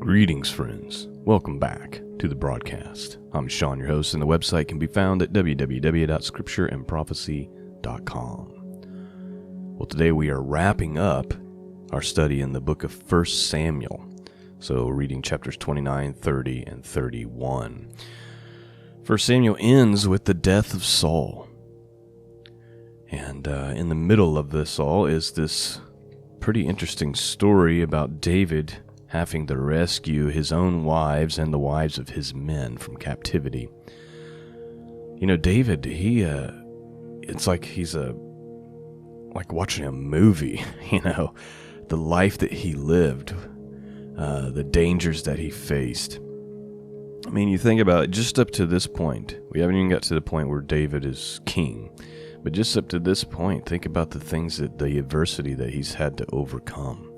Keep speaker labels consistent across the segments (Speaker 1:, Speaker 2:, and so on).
Speaker 1: Greetings, friends. Welcome back to the broadcast. I'm Shawn, your host, and the website can be found at www.scriptureandprophecy.com. Well, today we are wrapping up our study in the book of 1 Samuel. So, reading chapters 29, 30, and 31. 1 Samuel ends with the death of Saul. And in the middle of this all is this pretty interesting story about David having to rescue his own wives and the wives of his men from captivity. You know, David, it's like he's like watching a movie, the life that he lived, the dangers that he faced. I mean, you think about it, just up to this point, we haven't even got to the point where David is king, but just up to this point, think about the adversity that he's had to overcome.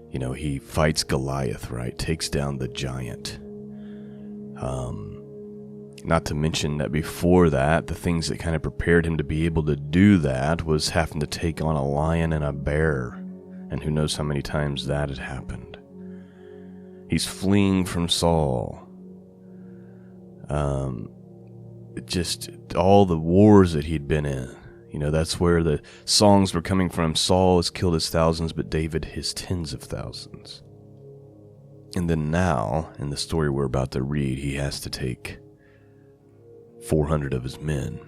Speaker 1: You know, he fights Goliath, right? Takes down the giant. Not to mention that before that, the things that kind of prepared him to be able to do that was having to take on a lion and a bear. And who knows how many times that had happened. He's fleeing from Saul. Just all the wars that he'd been in. You know, that's where the songs were coming from. Saul has killed his thousands, but David his tens of thousands. And then now, in the story we're about to read, he has to take 400 of his men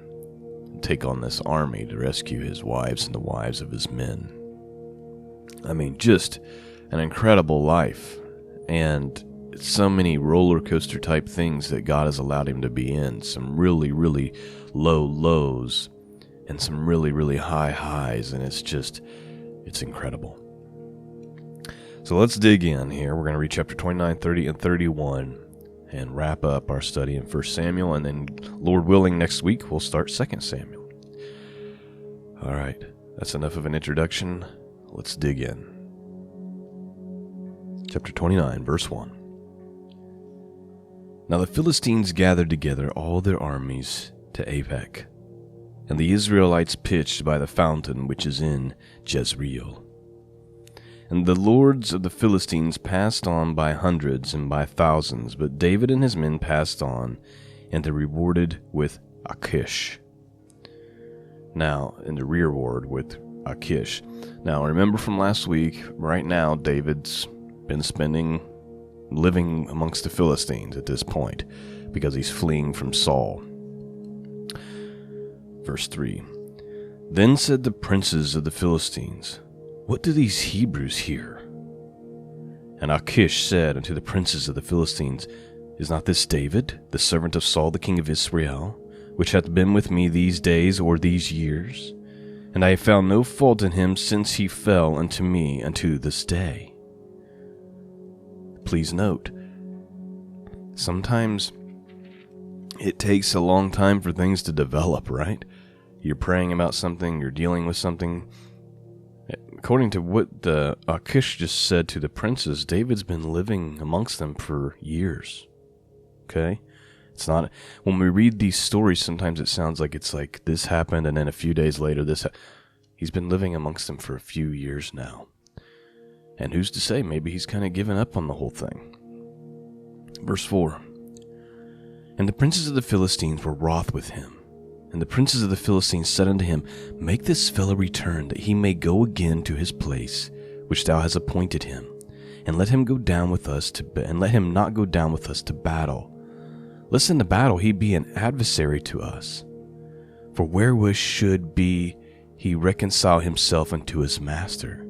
Speaker 1: and take on this army to rescue his wives and the wives of his men. I mean, just an incredible life. And so many roller coaster type things that God has allowed him to be in. Some really, really low lows. And some really, really high highs, and it's incredible. So let's dig in here. We're going to read chapter 29, 30, and 31, and wrap up our study in 1 Samuel, and then, Lord willing, next week we'll start 2 Samuel. All right, that's enough of an introduction. Let's dig in. Chapter 29, verse 1. Now the Philistines gathered together all their armies to Aphek, and the Israelites pitched by the fountain which is in Jezreel. And the lords of the Philistines passed on by hundreds and by thousands, but David and his men passed on, and they rewarded with Achish. Now, in the reward with Achish. Now, remember from last week, right now, David's been living amongst the Philistines at this point, because he's fleeing from Saul. Verse 3. Then said the princes of the Philistines, What do these Hebrews here? And Achish said unto the princes of the Philistines, Is not this David, the servant of Saul the king of Israel, which hath been with me these days or these years? And I have found no fault in him since he fell unto me unto this day. Please note, sometimes it takes a long time for things to develop, right? You're praying about something, you're dealing with something. According to what the Achish just said to the princes, David's been living amongst them for years. Okay? It's not, when we read these stories, sometimes it sounds like it's like this happened and then a few days later he's been living amongst them for a few years now. And who's to say, maybe he's kind of given up on the whole thing. Verse 4. And the princes of the Philistines were wroth with him. And the princes of the Philistines said unto him, Make this fellow return, that he may go again to his place, which thou hast appointed him, and let him not go down with us to battle, lest in the battle he be an adversary to us. For wherewith should be he reconcile himself unto his master?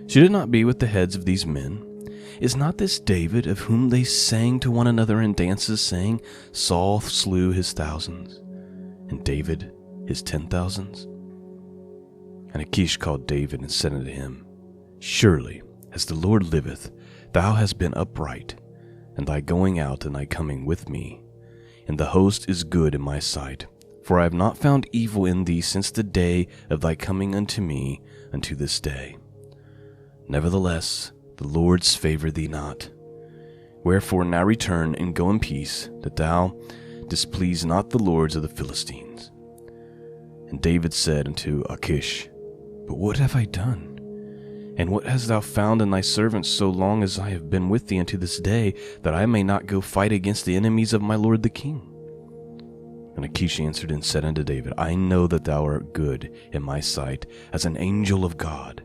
Speaker 1: Should it not be with the heads of these men? Is not this David, of whom they sang to one another in dances, saying, Saul slew his thousands, and David his 10,000s? And Achish called David and said unto him, Surely, as the Lord liveth, thou hast been upright, and thy going out and thy coming with me, and the host is good in my sight. For I have not found evil in thee since the day of thy coming unto me unto this day. Nevertheless, the Lord's favor thee not. Wherefore now return and go in peace, that thou displease not the lords of the Philistines. And David said unto Achish, But what have I done? And what hast thou found in thy servant so long as I have been with thee unto this day, that I may not go fight against the enemies of my lord the king? And Achish answered and said unto David, I know that thou art good in my sight, as an angel of God.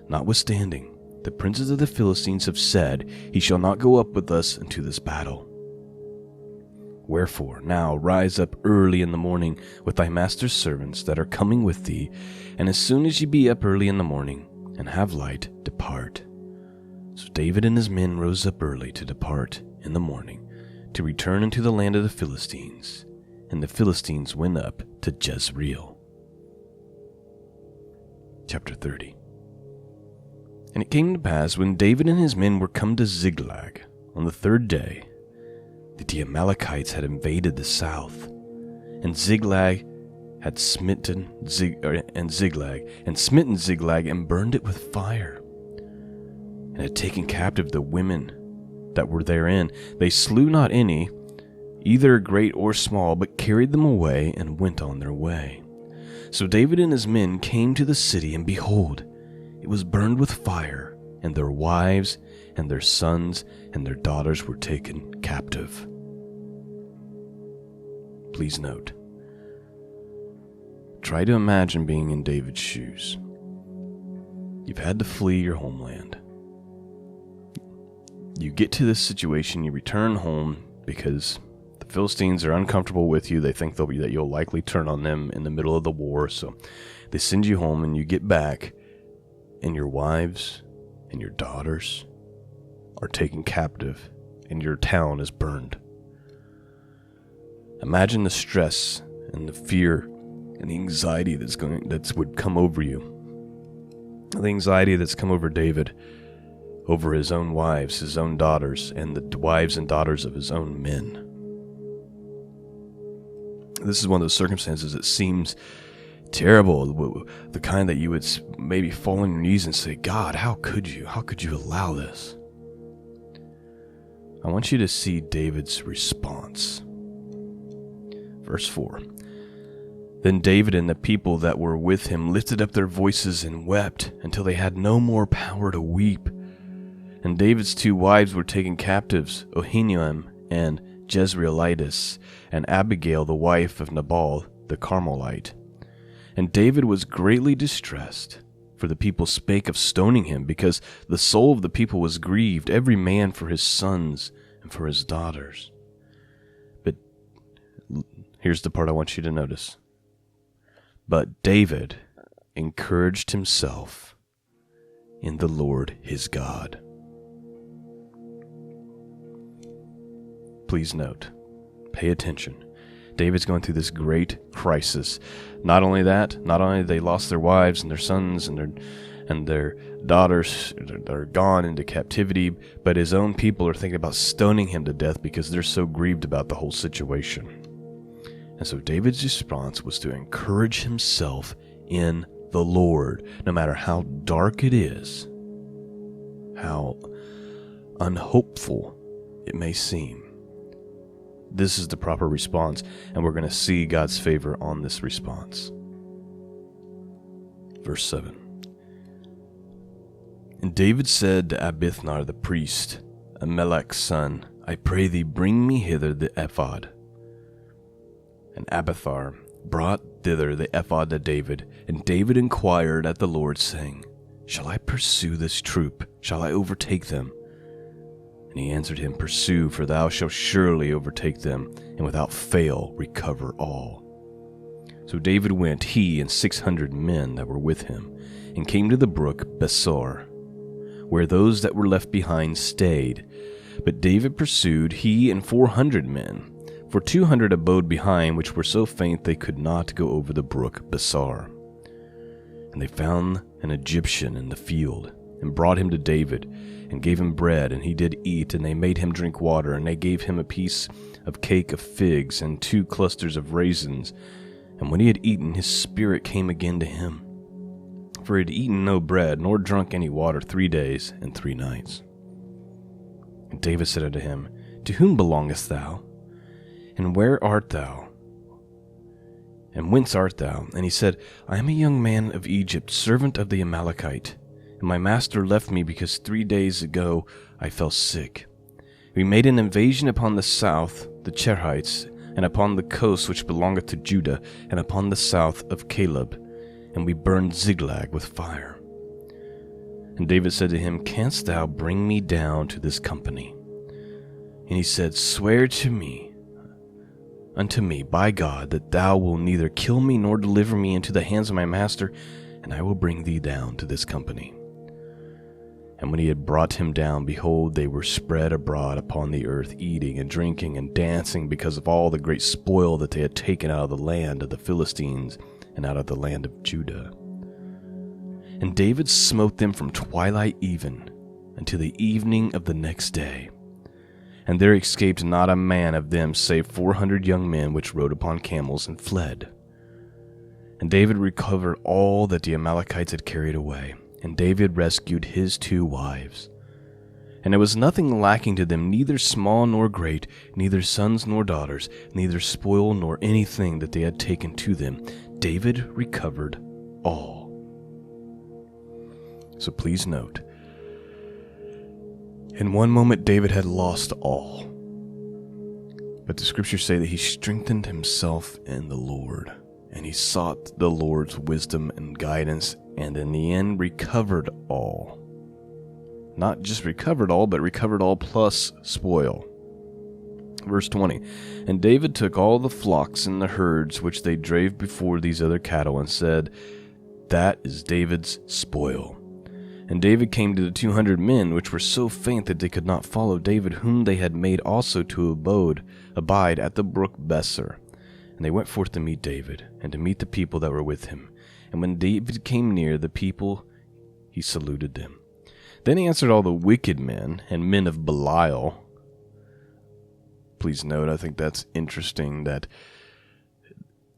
Speaker 1: Notwithstanding, the princes of the Philistines have said, He shall not go up with us into this battle. Wherefore now rise up early in the morning with thy master's servants that are coming with thee, and as soon as ye be up early in the morning, and have light, depart. So David and his men rose up early to depart in the morning, to return into the land of the Philistines. And the Philistines went up to Jezreel. Chapter 30. And it came to pass, when David and his men were come to Ziklag on the third day, that the Amalekites had invaded the south, and Ziklag had smitten Ziklag, and burned it with fire, and had taken captive the women that were therein. They slew not any, either great or small, but carried them away and went on their way. So David and his men came to the city, and behold, it was burned with fire, and their wives and their sons and their daughters were taken captive. Please note, try to imagine being in David's shoes. You've had to flee your homeland. You get to this situation, you return home because the Philistines are uncomfortable with you. They think that you'll likely turn on them in the middle of the war, so they send you home, and you get back, and your wives and your daughters are taken captive, and your town is burned. Imagine the stress and the fear and the anxiety that would come over you. The anxiety that's come over David, over his own wives, his own daughters, and the wives and daughters of his own men. This is one of those circumstances that seems terrible, the kind that you would maybe fall on your knees and say, God, how could you allow this? I want you to see David's response. Verse 4. Then David and the people that were with him lifted up their voices and wept until they had no more power to weep. And David's two wives were taken captives, Ahinoam and Jezreelitis, and Abigail the wife of Nabal the Carmelite. And David was greatly distressed, for the people spake of stoning him, because the soul of the people was grieved, every man for his sons and for his daughters. But here's the part I want you to notice. But David encouraged himself in the Lord his God. Please note, pay attention. David's going through this great crisis. Not only they lost their wives and their sons and their daughters are gone into captivity, but his own people are thinking about stoning him to death because they're so grieved about the whole situation. And so David's response was to encourage himself in the Lord, no matter how dark it is, how unhopeful it may seem. This is the proper response, and we're going to see God's favor on this response. Verse 7. And David said to Abithnar the priest, Ahimelech's son, I pray thee, bring me hither the ephod. And Abiathar brought thither the ephod to David, and David inquired at the Lord, saying, Shall I pursue this troop? Shall I overtake them? And he answered him, Pursue, for thou shalt surely overtake them, and without fail recover all. So David went, he and 600 men that were with him, and came to the brook Besor, where those that were left behind stayed. But David pursued, he and 400 men, for 200 abode behind, which were so faint they could not go over the brook Besor. And they found an Egyptian in the field, and brought him to David, and gave him bread, and he did eat, and they made him drink water, and they gave him a piece of cake of figs, and 2 clusters of raisins. And when he had eaten, his spirit came again to him, for he had eaten no bread, nor drunk any water 3 days and 3 nights. And David said unto him, To whom belongest thou? And where art thou? And whence art thou? And he said, I am a young man of Egypt, servant of the Amalekite. and my master left me because 3 days ago I fell sick. We made an invasion upon the south, the Cherhites, and upon the coast which belongeth to Judah, and upon the south of Caleb, and we burned Ziklag with fire. And David said to him, Canst thou bring me down to this company? And he said, Swear unto me by God, that thou wilt neither kill me nor deliver me into the hands of my master, and I will bring thee down to this company. And when he had brought him down, behold, they were spread abroad upon the earth, eating and drinking and dancing, because of all the great spoil that they had taken out of the land of the Philistines and out of the land of Judah. And David smote them from twilight even unto the evening of the next day. And there escaped not a man of them, save 400 young men which rode upon camels and fled. And David recovered all that the Amalekites had carried away, and David rescued his 2 wives. And there was nothing lacking to them, neither small nor great, neither sons nor daughters, neither spoil nor anything that they had taken to them. David recovered all. So please note, in one moment David had lost all, but the scriptures say that he strengthened himself in the Lord, and he sought the Lord's wisdom and guidance, and in the end recovered all. Not just recovered all, but recovered all plus spoil. Verse 20, And David took all the flocks and the herds which they drave before these other cattle, and said, That is David's spoil. And David came to the 200 men, which were so faint that they could not follow David, whom they had made also to abide at the brook Besser. And they went forth to meet David, and to meet the people that were with him. And when David came near the people, he saluted them. Then he answered all the wicked men and men of Belial. Please note, I think that's interesting that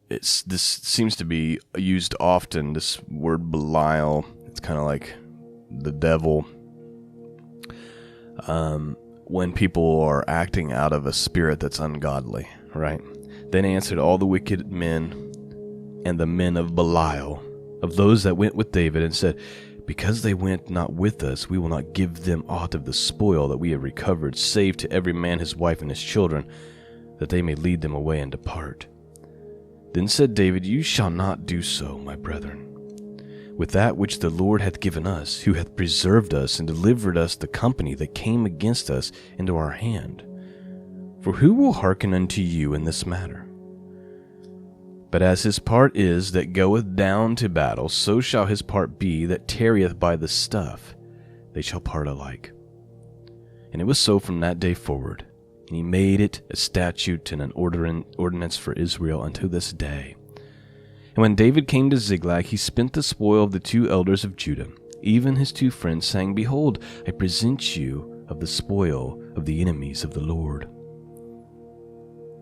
Speaker 1: this seems to be used often, this word Belial. It's kind of like the devil, when people are acting out of a spirit that's ungodly, right? Then answered all the wicked men and the men of Belial, of those that went with David, and said, Because they went not with us, we will not give them aught of the spoil that we have recovered, save to every man his wife and his children, that they may lead them away and depart. Then said David, You shall not do so, my brethren. With that which the Lord hath given us, who hath preserved us and delivered us the company that came against us into our hand. For who will hearken unto you in this matter? But as his part is that goeth down to battle, so shall his part be that tarrieth by the stuff. They shall part alike. And it was so from that day forward, and he made it a statute and an ordinance for Israel unto this day. And when David came to Ziklag, he spent the spoil of the 2 elders of Judah, even his 2 friends, saying, Behold, I present you of the spoil of the enemies of the Lord.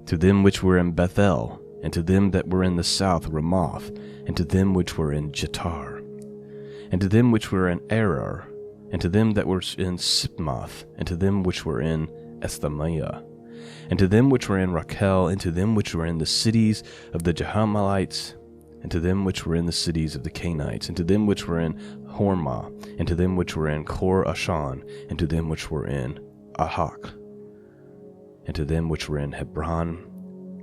Speaker 1: To them which were in Bethel, and to them that were in the south Ramoth, and to them which were in Jettar, and to them which were in Arar, and to them that were in Sipmoth, and to them which were in Esthamiah, and to them which were in Rachel, and to them which were in the cities of the Jerahmeelites, and to them which were in the cities of the Canaanites, and to them which were in Hormah, and to them which were in Kor Ashan, and to them which were in Ahak, and to them which were in Hebron,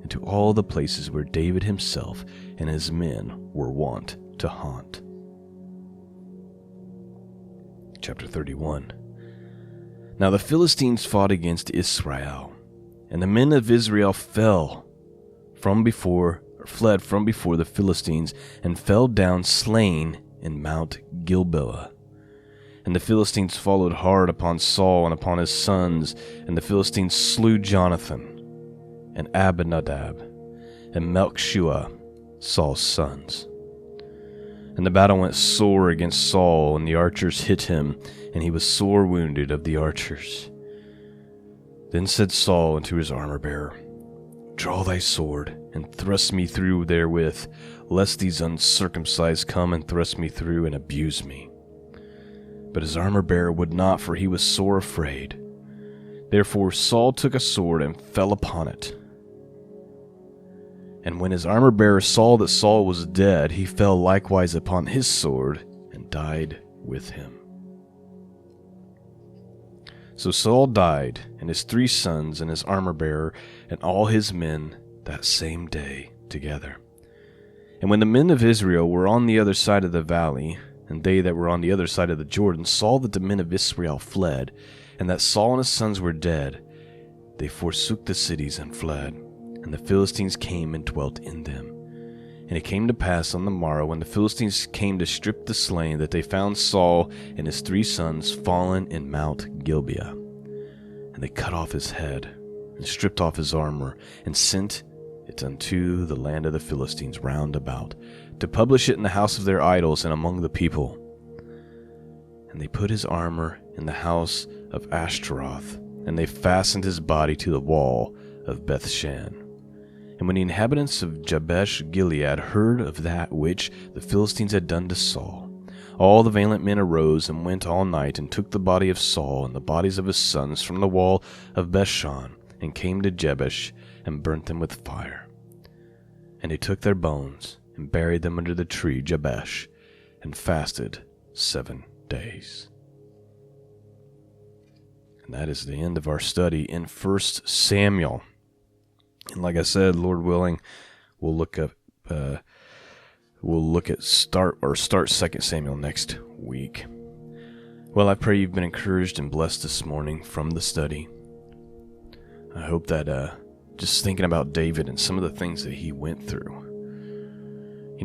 Speaker 1: and to all the places where David himself and his men were wont to haunt. Chapter 31. Now the Philistines fought against Israel, and the men of Israel fled from before the Philistines, and fell down slain in Mount Gilboa. And the Philistines followed hard upon Saul and upon his sons, and the Philistines slew Jonathan, and Abinadab, and Melchishua, Saul's sons. And the battle went sore against Saul, and the archers hit him, and he was sore wounded of the archers. Then said Saul unto his armor-bearer, Draw thy sword, and thrust me through therewith, lest these uncircumcised come and thrust me through and abuse me. But his armor-bearer would not, for he was sore afraid. Therefore Saul took a sword and fell upon it. And when his armor-bearer saw that Saul was dead, he fell likewise upon his sword and died with him. So Saul died, and his 3 sons, and his armor-bearer, and all his men that same day together. And when the men of Israel were on the other side of the valley, and they that were on the other side of the Jordan saw that the men of Israel fled, and that Saul and his sons were dead, they forsook the cities and fled, and the Philistines came and dwelt in them. And it came to pass on the morrow, when the Philistines came to strip the slain, that they found Saul and his 3 sons fallen in Mount Gibeah. And they cut off his head, and stripped off his armor, and sent it unto the land of the Philistines round about, to publish it in the house of their idols and among the people. And they put his armor in the house of Ashtaroth, and they fastened his body to the wall of Bethshan. And when the inhabitants of Jabesh Gilead heard of that which the Philistines had done to Saul, all the valiant men arose and went all night, and took the body of Saul and the bodies of his sons from the wall of Bethshan, and came to Jabesh, and burnt them with fire. And they took their bones, and buried them under the tree Jabesh, and fasted 7 days. And that is the end of our study in 1 Samuel. And like I said, Lord willing, we'll look at start 2 Samuel next week. Well, I pray you've been encouraged and blessed this morning from the study. I hope that just thinking about David and some of the things that he went through,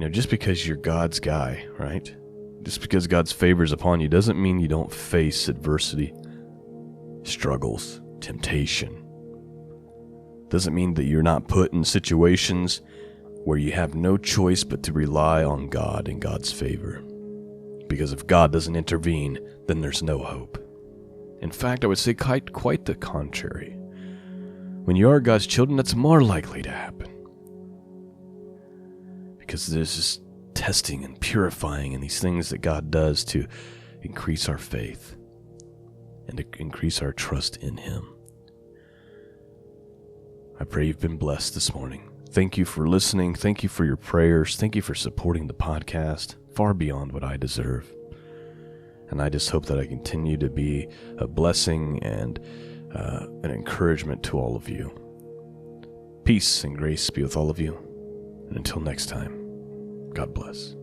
Speaker 1: just because you're God's guy, right? Just because God's favor is upon you doesn't mean you don't face adversity, struggles, temptation. Doesn't mean that you're not put in situations where you have no choice but to rely on God and God's favor. Because if God doesn't intervene, then there's no hope. In fact, I would say quite the contrary. When you are God's children, that's more likely to happen. Because there's this testing and purifying and these things that God does to increase our faith and to increase our trust in Him. I pray you've been blessed this morning. Thank you for listening. Thank you for your prayers. Thank you for supporting the podcast far beyond what I deserve. And I just hope that I continue to be a blessing and an encouragement to all of you. Peace and grace be with all of you. And until next time, God bless.